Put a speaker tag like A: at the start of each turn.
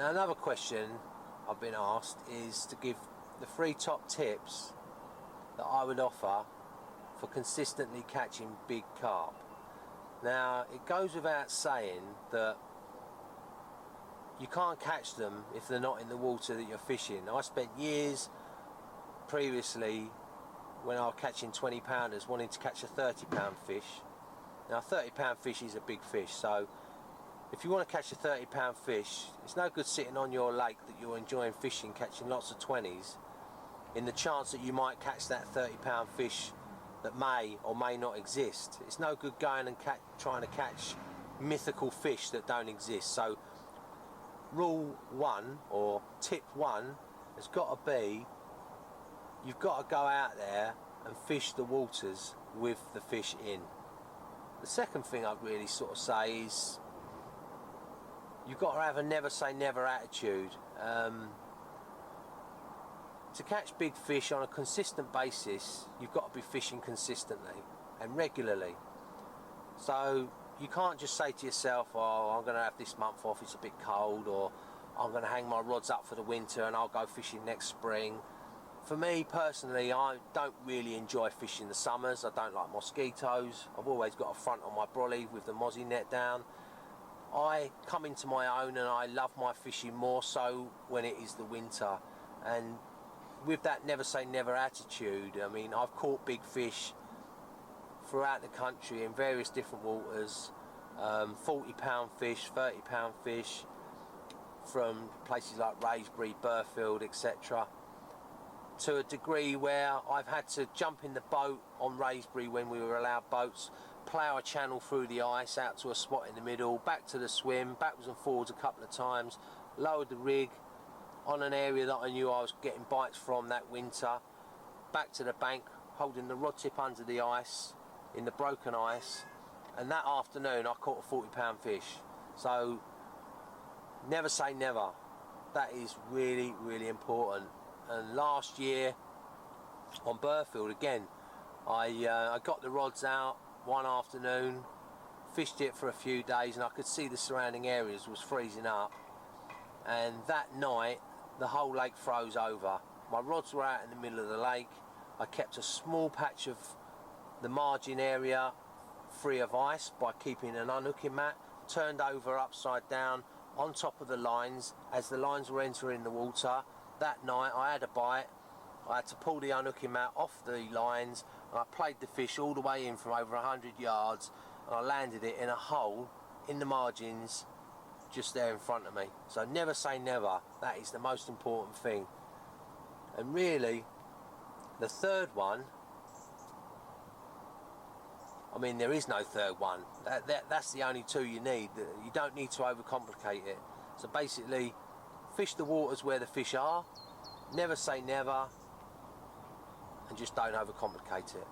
A: Now another question I've been asked is to give the 3 top tips that I would offer for consistently catching big carp. Now it goes without saying that you can't catch them if they're not in the water that you're fishing. I spent years previously, when I was catching 20 pounders, wanting to catch a 30 pound fish. Now a 30 pound fish is a big fish, so if you want to catch a 30 pound fish, it's no good sitting on your lake that you're enjoying fishing, catching lots of 20s, in the chance that you might catch that 30 pound fish that may or may not exist. It's no good going and trying to catch mythical fish that don't exist. So rule 1, or tip 1, has got to be, you've got to go out there and fish the waters with the fish in. The second thing I'd really sort of say is you've got to have a never say never attitude. To catch big fish on a consistent basis, you've got to be fishing consistently and regularly. So you can't just say to yourself, oh, I'm going to have this month off, it's a bit cold, or I'm going to hang my rods up for the winter and I'll go fishing next spring. For me personally, I don't really enjoy fishing the summers. I don't like mosquitoes. I've always got a front on my brolly with the mozzie net down. I come into my own and I love my fishing more so when it is the winter. And with that never say never attitude, I mean, I've caught big fish throughout the country in various different waters, 40 pound fish, 30 pound fish, from places like Raysbury, Burfield, etc., to a degree where I've had to jump in the boat on Raysbury when we were allowed boats, plough a channel through the ice out to a spot in the middle, back to the swim, backwards and forwards a couple of times, lowered the rig on an area that I knew I was getting bites from that winter, back to the bank, holding the rod tip under the ice, in the broken ice, and that afternoon I caught a 40 pound fish. So never say never. That is really, really important. And last year on Burfield again, I got the rods out one afternoon, fished it for a few days, and I could see the surrounding areas was freezing up, and that night the whole lake froze over. My rods were out in the middle of the lake. I kept a small patch of the margin area free of ice by keeping an unhooking mat turned over upside down on top of the lines as the lines were entering the water. That night I had a bite. I had to pull the unhooking mat off the lines, and I played the fish all the way in from over 100 yards, and I landed it in a hole in the margins just there in front of me. So never say never. That is the most important thing. And really, the third one, I mean, there is no third one. That's the only 2 you need. You don't need to overcomplicate it. So basically, fish the waters where the fish are, never say never, and just don't overcomplicate it.